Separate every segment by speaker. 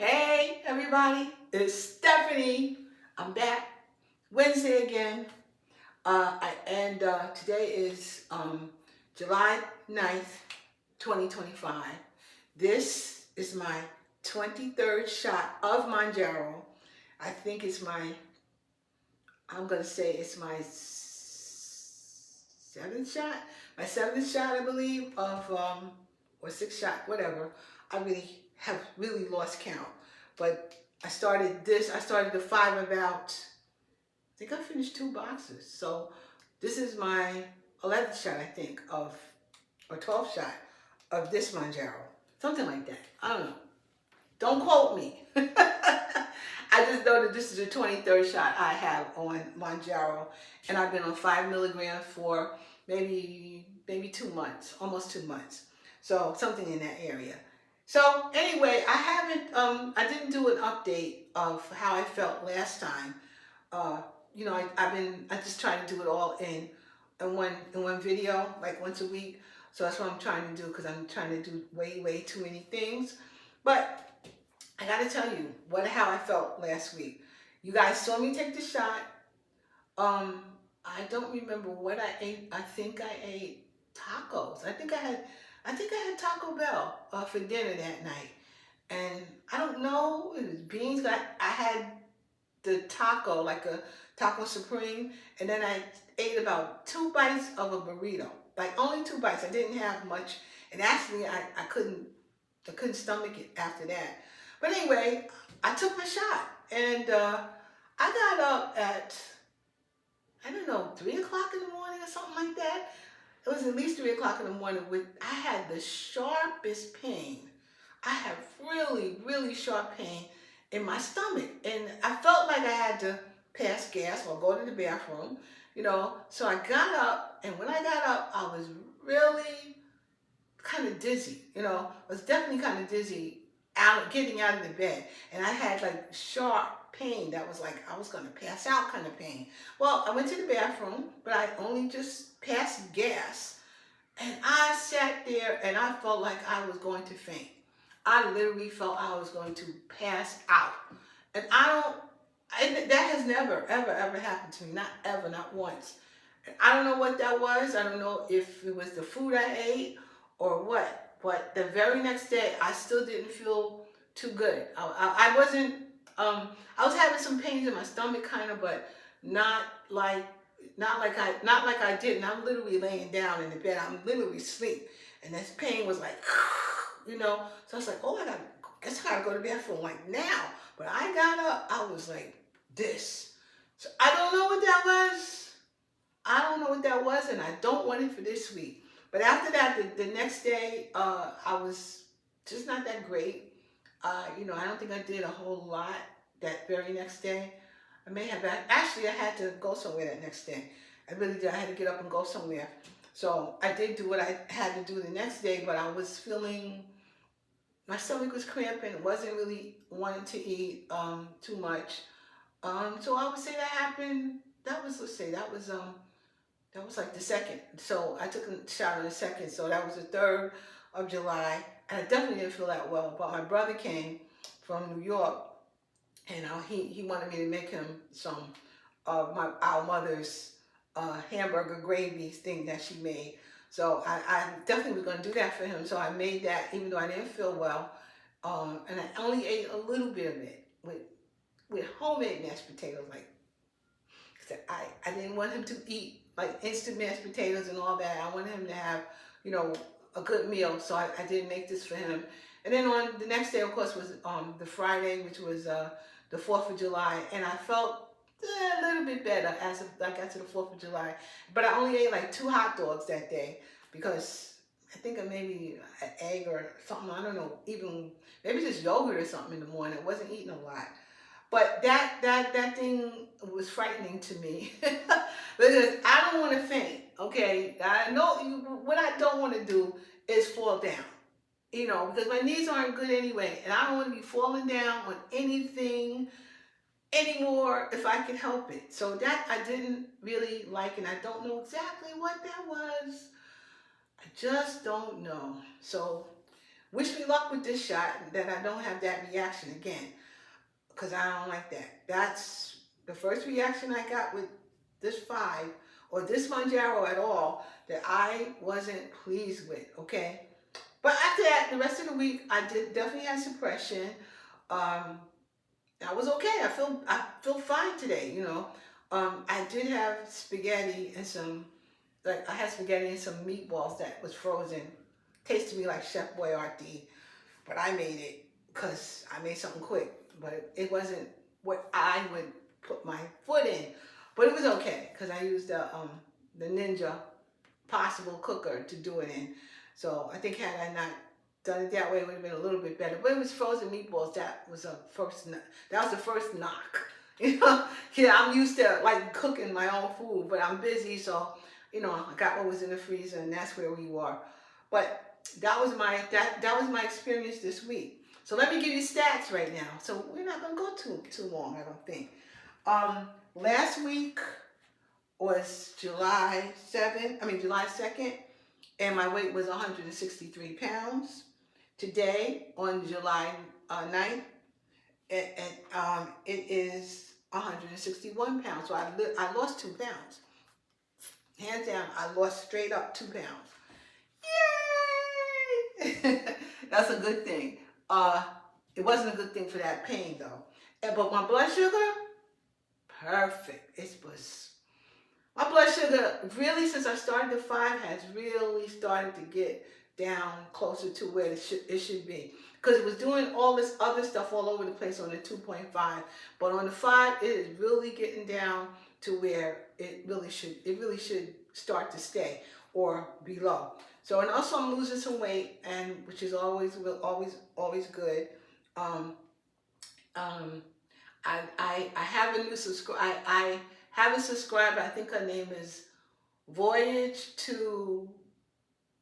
Speaker 1: Hey everybody, it's Stephanie. I'm back Wednesday again. Today is July 9th, 2025. This is my 23rd shot of Mounjaro. I think I'm going to say it's my seventh shot. My seventh shot, I believe, or sixth shot, whatever. I have really lost count. But I started the five about, I think I finished 2 boxes. So this is my 11th shot, I think, or 12th shot of this Mounjaro. Something like that. I don't know. Don't quote me. I just know that this is the 23rd shot I have on Mounjaro, and I've been on 5 milligrams for maybe 2 months, almost 2 months. So something in that area. So anyway, I didn't do an update of how I felt last time. I just try to do it all in one video, like once a week. So that's what I'm trying to do because I'm trying to do way too many things. But I got to tell you how I felt last week. You guys saw me take the shot. I don't remember what I ate. I think I ate tacos. I think I had Taco Bell for dinner that night. And I don't know, it was beans. I had the taco, like a taco supreme, and then I ate about 2 bites of a burrito. Like only 2 bites. I didn't have much, and actually I couldn't stomach it after that. But anyway, I took my shot, and I got up at, I don't know, 3 o'clock in the morning or something like that. It was at least 3 o'clock in the morning. I had the sharpest pain. I had really sharp pain in my stomach, and I felt like I had to pass gas or go to the bathroom, So I got up, and when I got up, I was really kind of dizzy, I was definitely kind of dizzy getting out of the bed, and I had like sharp pain that was like I was going to pass out kind of pain. Well, I went to the bathroom, but I only just passed gas, and I sat there and I felt like I was going to faint. I literally felt I was going to pass out. And that has never, ever happened to me. Not ever, not once. And I don't know what that was. I don't know if it was the food I ate or what. But the very next day, I still didn't feel too good. I wasn't, I was having some pains in my stomach kind of, but not like I did. And I'm literally laying down in the bed. I'm literally asleep. And this pain was like, So I was like, oh, I guess I gotta go to the bathroom like now. But I got up, I was like this. So I don't know what that was. And I don't want it for this week. But after that, the next day, I was just not that great. I don't think I did a whole lot that very next day. I may have, actually, I had to go somewhere that next day. I really did. I had to get up and go somewhere. So I did do what I had to do the next day, but I was feeling, my stomach was cramping, wasn't really wanting to eat too much. So I would say that happened, that was like the second. So I took a shot on the second, so that was the 3rd of July. And I definitely didn't feel that well, but my brother came from New York, and he wanted me to make him some of our mother's hamburger gravy thing that she made. So I definitely was going to do that for him. So I made that even though I didn't feel well. And I only ate a little bit of it with homemade mashed potatoes. Like I didn't want him to eat like instant mashed potatoes and all that. I wanted him to have, a good meal. So I did make this for him. And then on the next day, of course, was the Friday, which was the 4th of July. And I felt a little bit better as I got to the 4th of July. But I only ate like 2 hot dogs that day because I think of maybe an egg or something. I don't know, even maybe just yogurt or something in the morning. I wasn't eating a lot. But that thing was frightening to me because I don't want to faint. Okay, I know what I don't want to do is fall down. Because my knees aren't good anyway, and I don't want to be falling down on anything anymore if I can help it. So that I didn't really like, and I don't know exactly what that was. I just don't know. So Wish me luck with this shot, that I don't have that reaction again, because I don't like that. That's the first reaction I got with this 5 or this Mounjaro at all that I wasn't pleased with, okay? But after that, the rest of the week, I did definitely had suppression. Um, I was okay. I feel fine today, you know. I did have spaghetti and some, like I had spaghetti and some meatballs that was frozen. Tasted me like Chef Boyardee, but I made it because I made something quick. But it wasn't what I would put my foot in. But it was okay because I used the Ninja possible cooker to do it in. So I think had I not done it that way, it would have been a little bit better. But it was frozen meatballs. That was that was the first knock. You know, yeah, I'm used to like cooking my own food, but I'm busy, so you know, I got what was in the freezer, and that's where we were. But that was my experience this week. So let me give you stats right now. So we're not gonna go too long, I don't think. Last week was July 2nd, and my weight was 163 pounds. Today, on July 9th, it is 161 pounds. So I lost 2 pounds. Hands down, I lost straight up 2 pounds. Yay! That's a good thing. It wasn't a good thing for that pain though. But my blood sugar, perfect. It was my blood sugar really, since I started the 5, has really started to get down closer to where it should be. Because it was doing all this other stuff all over the place on the 2.5, but on the 5, it is really getting down to where it really should start to stay or be low. So, and also I'm losing some weight, and which is always good. Um, um, I have a new subscriber. I have a subscriber. I think her name is Voyage to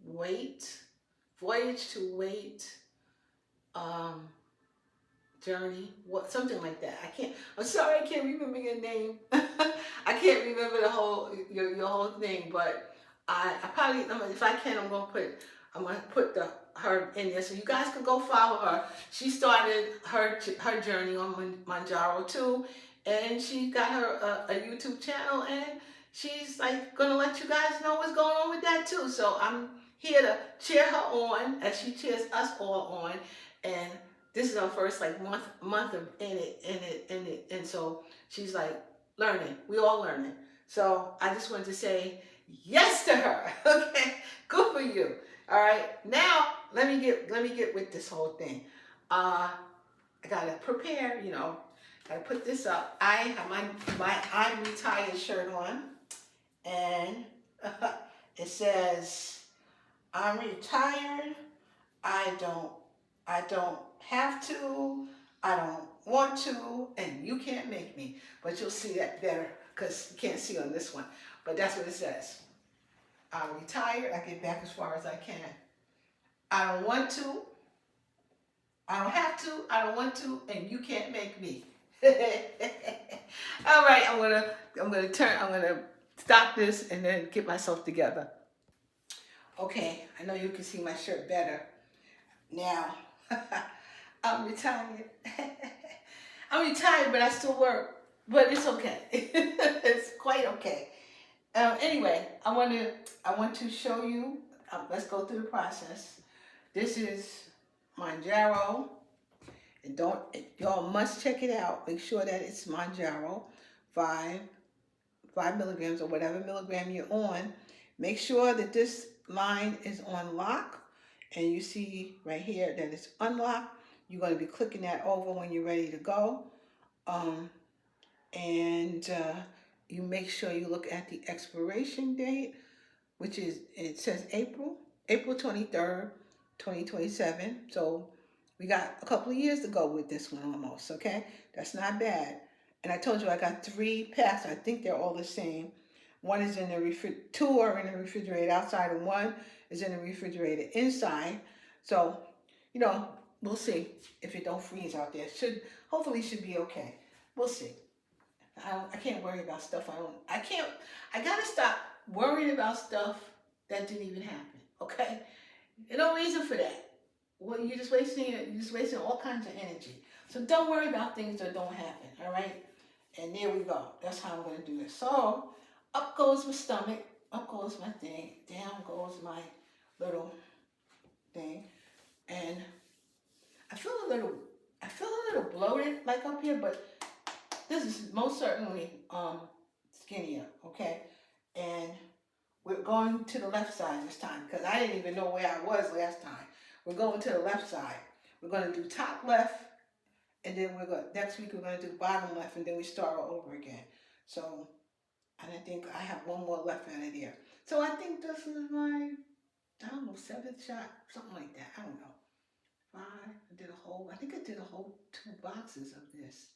Speaker 1: Wait. Voyage to Wait. Um, Journey. Something like that. I'm sorry, I can't remember your name. I can't remember the whole your whole thing, but I probably, if I can, I'm gonna put her in there so you guys can go follow her. She started her journey on Mounjaro too, and she got her a YouTube channel, and she's like gonna let you guys know what's going on with that too. So I'm here to cheer her on as she cheers us all on, and this is our first like month of in it, and so she's like learning. We all learning. So I just wanted to say yes to her. Okay, good for you. All right, now let me get with this whole thing. I gotta prepare. You know, gotta put this up. I have my I'm retired shirt on, and it says I'm retired. I don't have to, I don't want to, and you can't make me. But you'll see that better because you can't see on this one. But that's what it says. I'm retired. I get back as far as I can. I don't want to. I don't have to. I don't want to, and you can't make me. All right. I'm gonna stop this and then get myself together. Okay. I know you can see my shirt better now. I'm retired. I'm retired, but I still work. But it's okay. It's quite okay. Anyway, I want to show you. Let's go through the process. This is Mounjaro, and y'all must check it out. Make sure that it's Mounjaro, 5 milligrams or whatever milligram you're on. Make sure that this line is on lock, and you see right here that it's unlocked. You're going to be clicking that over when you're ready to go. And you make sure you look at the expiration date, which is, it says April 23rd, 2027. So we got a couple of years to go with this one almost, okay? That's not bad. And I told you I got 3 packs. I think they're all the same. One is in the 2 are in the refrigerator outside, and 1 is in the refrigerator inside. So, you know, we'll see if it don't freeze out there. Hopefully should be okay. We'll see. I can't worry about stuff I gotta stop worrying about stuff that didn't even happen, okay? There's no reason for that. well, you're just wasting all kinds of energy. So don't worry about things that don't happen, all right? And there we go. That's how I'm gonna do this. So up goes my stomach, up goes my thing, down goes my little thing, and I feel a little, I feel a little bloated like up here, but this is most certainly skinnier, okay? And we're going to the left side this time because I didn't even know where I was last time. We're going to the left side. We're going to do top left, and then next week we're going to do bottom left, and then we start all over again. So, and I think I have one more left out of there. So I think this is my, I don't know, seventh shot, something like that. I don't know. Five. I think I did a whole two boxes of this.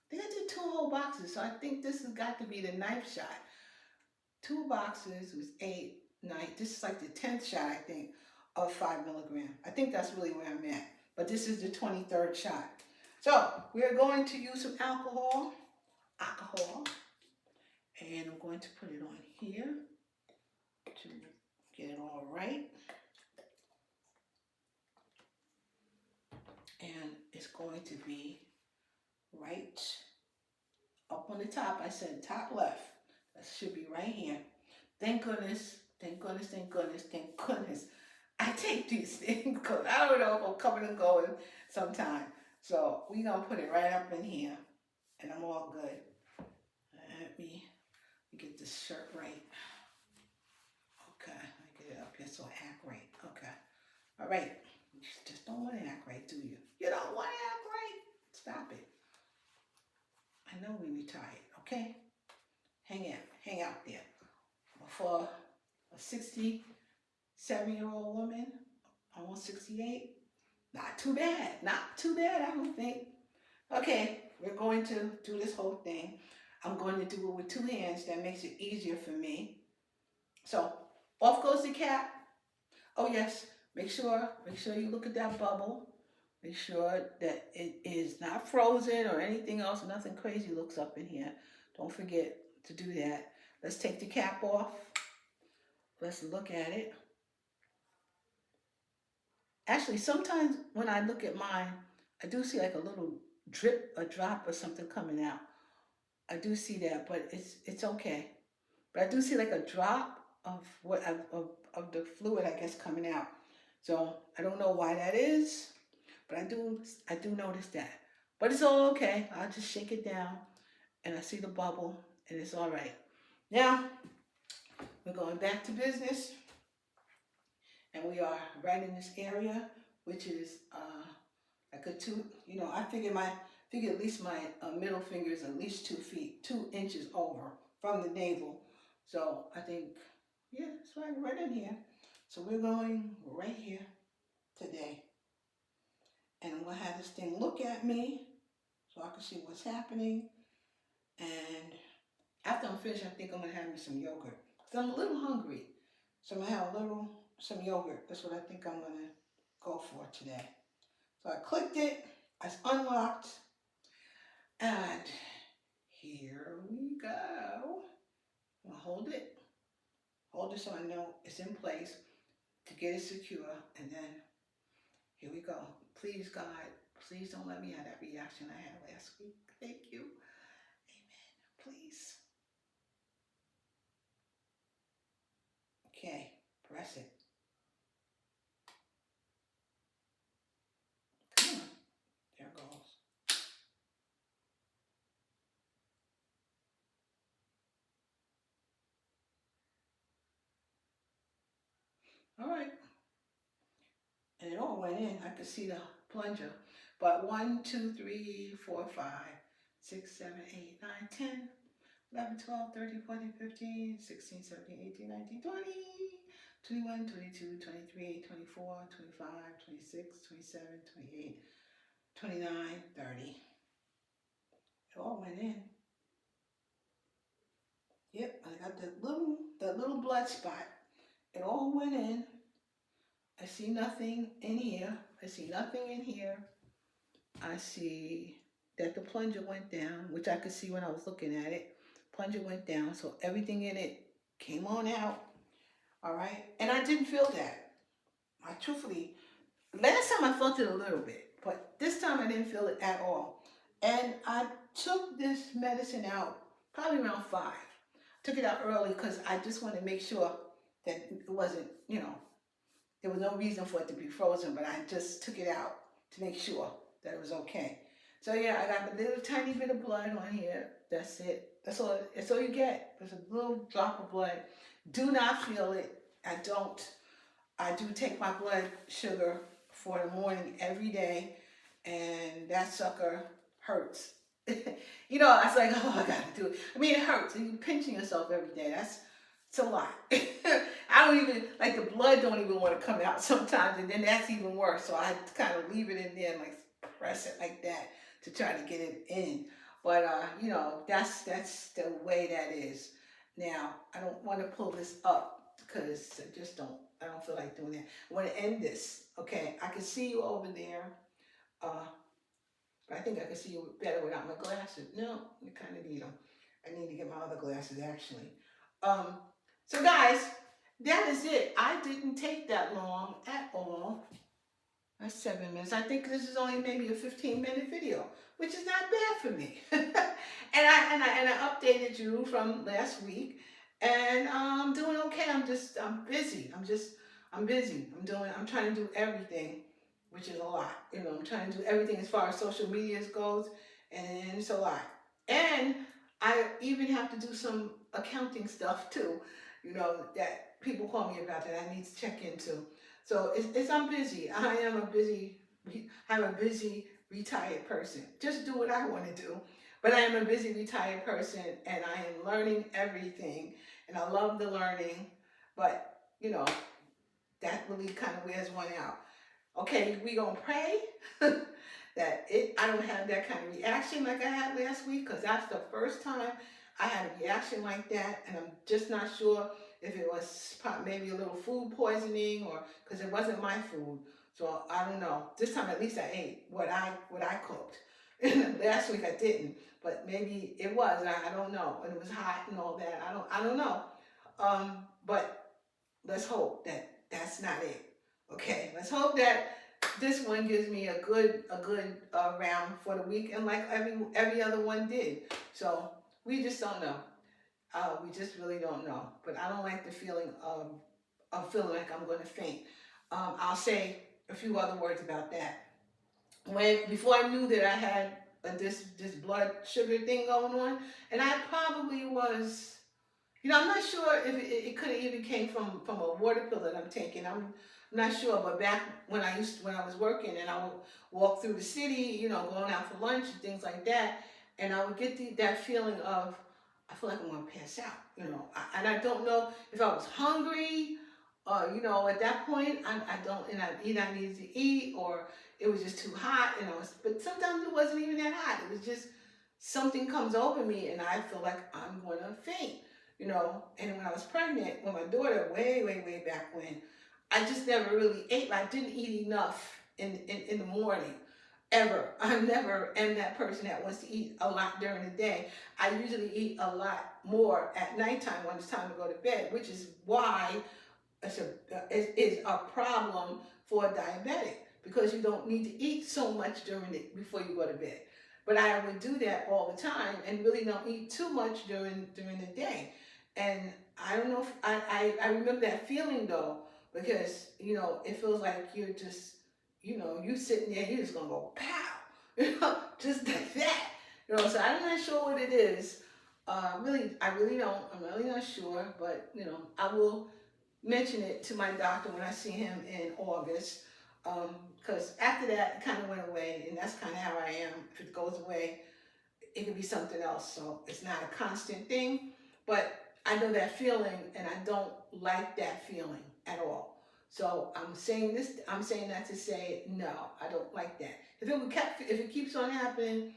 Speaker 1: I think I did two whole boxes. So I think this has got to be the ninth shot. Two boxes was 8, 9. This is like the 10th shot, I think, of 5 milligram. I think that's really where I'm at. But this is the 23rd shot. So we're going to use some alcohol, and I'm going to put it on here to get it all right. And it's going to be right up on the top. I said top left. That should be right here. Thank goodness, thank goodness, thank goodness, thank goodness. I take these things because I don't know if I'm coming and going sometime. So we're going to put it right up in here, and I'm all good. Let me get this shirt right. Okay, let me get it up here so I act right. Okay. All right. You just don't want to act right, do you? You don't want to act right? Stop it. I know we retired, okay? Hang out there. For a 67-year-old woman, almost 68, not too bad. Not too bad, I don't think. Okay, we're going to do this whole thing. I'm going to do it with two hands. That makes it easier for me. So off goes the cap. Oh yes, make sure you look at that bubble. Make sure that it is not frozen or anything else. Nothing crazy looks up in here. Don't forget to do that. Let's take the cap off. Let's look at it. Actually, sometimes when I look at mine, I do see like a little drip, a drop or something coming out. I do see that, but it's okay. But I do see like a drop of of the fluid, I guess, coming out. So I don't know why that is, but I do notice that. But it's all okay. I'll just shake it down, and I see the bubble, and it's all right. Now we're going back to business, and we are right in this area, which is like a two. You know, I figure at least my middle finger is at least 2 feet, 2 inches over from the navel. So I think, yeah, it's right in here. So we're going right here today, and I'm gonna have this thing look at me so I can see what's happening. And after I'm finished, I think I'm gonna have me some yogurt because I'm a little hungry. So I'm gonna have some yogurt. That's what I think I'm gonna go for today. So I clicked it, it's unlocked, and here we go. I'm gonna hold it so I know it's in place to get it secure, and then here we go. Please, God, please don't let me have that reaction I had last week. Thank you. Amen. Please. Okay, press it. Come on. There it goes. All right. And it all went in. I could see the plunger. But 1, 2, 3, 4, 5, 6, 7, 8, 9, 10, 11, 12, 13, 14, 15, 16, 17, 18, 19, 20, 21, 22, 23, 24, 25, 26, 27, 28, 29, 30. It all went in. Yep, I got that little blood spot. It all went in. I see nothing in here. I see nothing in here. I see that the plunger went down, which I could see when I was looking at it. Plunger went down, so everything in it came on out. All right, and I didn't feel that. I truthfully, Last time I felt it a little bit, but this time I didn't feel it at all. And I took this medicine out probably around 5. Took it out early because I just wanted to make sure that it wasn't, there was no reason for it to be frozen, but I just took it out to make sure that it was okay. So yeah, I got a little tiny bit of blood on here. That's it. That's all you get. There's a little drop of blood. Do not feel it. I don't. I do take my blood sugar for the morning every day, and that sucker hurts. I was like, oh, I gotta do it. I mean, it hurts. And you're pinching yourself every day. It's a lot. I don't even like the blood. Don't even want to come out sometimes, and then that's even worse. So I kind of leave it in there and like press it like that to try to get it in. But that's the way that is. Now I don't want to pull this up because I don't feel like doing that. I want to end this. Okay, I can see you over there. Uh, but I think I can see you better without my glasses. No, I kind of need them. I need to get my other glasses actually. Um, so guys, that is it. I didn't take that long at all. That's 7 minutes. I think this is only maybe a 15-minute video, which is not bad for me. and I updated you from last week, and I'm doing okay. I'm busy. I'm busy. I'm trying to do everything, which is a lot. I'm trying to do everything as far as social media goes, and it's a lot. And I even have to do some accounting stuff too. That people call me about that I need to check into. So I'm busy. I'm a busy retired person. Just do what I want to do. But I am a busy retired person, and I am learning everything, and I love the learning. But that really kind of wears one out. Okay, we gonna pray that I don't have that kind of reaction like I had last week, because that's the first time I had a reaction like that, and I'm just not sure if it was maybe a little food poisoning, or because it wasn't my food. So I don't know. This time at least I ate what I cooked. Last week I didn't, but maybe it was. I don't know. And it was hot and all that. I don't know. But let's hope that that's not it. Okay, let's hope that this one gives me a good round for the week, and like every other one did. So we just don't know. We just really don't know. But I don't like the feeling of feeling like I'm going to faint. I'll say a few other words about that. Before I knew that I had this blood sugar thing going on, and I probably was, I'm not sure if it could have even came from a water pill that I'm taking. I'm not sure, but back when I was working, and I would walk through the city, going out for lunch and things like that, and I would get that feeling of, I feel like I'm gonna pass out, and I don't know if I was hungry, or at that point I don't, and I needed to eat, or it was just too hot, but sometimes it wasn't even that hot. It was just something comes over me, and I feel like I'm gonna faint. And when I was pregnant with my daughter, way, way, way back when, I just never really ate. I didn't eat enough in the morning, ever. I never am that person that wants to eat a lot during the day. I usually eat a lot more at nighttime when it's time to go to bed, which is why it is a problem for a diabetic, because you don't need to eat so much before you go to bed. But I would do that all the time and really don't eat too much during the day. And I don't know if I remember that feeling though, because it feels like you're just you sitting there, you're just gonna go pow, just like that. So I'm not sure what it is. I really don't. I'm really not sure, but I will mention it to my doctor when I see him in August. Because after that, it kind of went away, and that's kind of how I am. If it goes away, it could be something else. So it's not a constant thing, but I know that feeling, and I don't like that feeling at all. So I'm saying this. I'm saying that to say no, I don't like that. If it keeps on happening,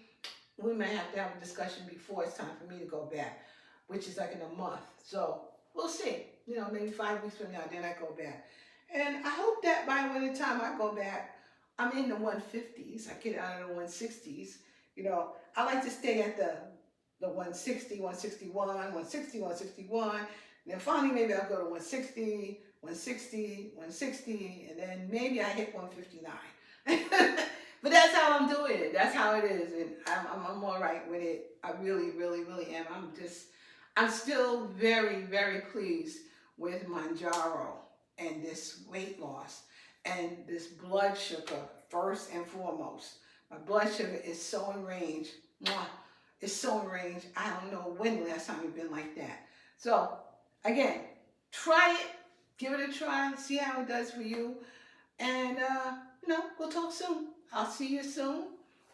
Speaker 1: we may have to have a discussion before it's time for me to go back, which is like in a month. So we'll see. Maybe 5 weeks from now, then I go back. And I hope that by the time I go back, I'm in the 150s. I get out of the 160s. I like to stay at the 160, 161, 160, 161. Then finally, maybe I'll go to 160, 160, 160, and then maybe I hit 159. But that's how I'm doing it. That's how it is, and I'm all right with it. I really, really, really am. I'm still very, very pleased with Mounjaro and this weight loss and this blood sugar first and foremost. My blood sugar is so in range. Mwah, it's so in range. I don't know when the last time it's been like that. So again, try it, give it a try, see how it does for you, and we'll talk soon. I'll see you soon.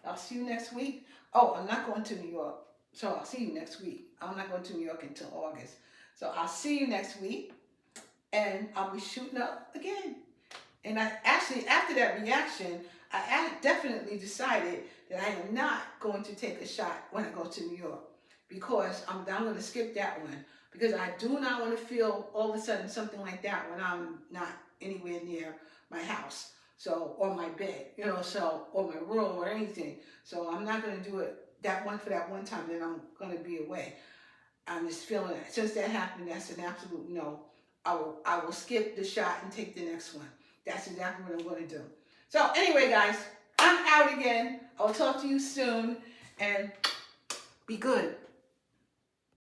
Speaker 1: I'll see you next week. Oh, I'm not going to New York, so I'll see you next week. I'm not going to New York until August, so I'll see you next week, and I'll be shooting up again. And I actually, after that reaction, I definitely decided that I am not going to take a shot when I go to New York, because I'm going to skip that one, because I do not want to feel all of a sudden something like that when I'm not anywhere near my house. So, or my bed, or my room or anything. So I'm not going to do it that one for that one time that I'm going to be away. I'm just feeling that. Since that happened, that's an absolute no. I will skip the shot and take the next one. That's exactly what I'm going to do. So anyway, guys, I'm out again. I'll talk to you soon, and be good.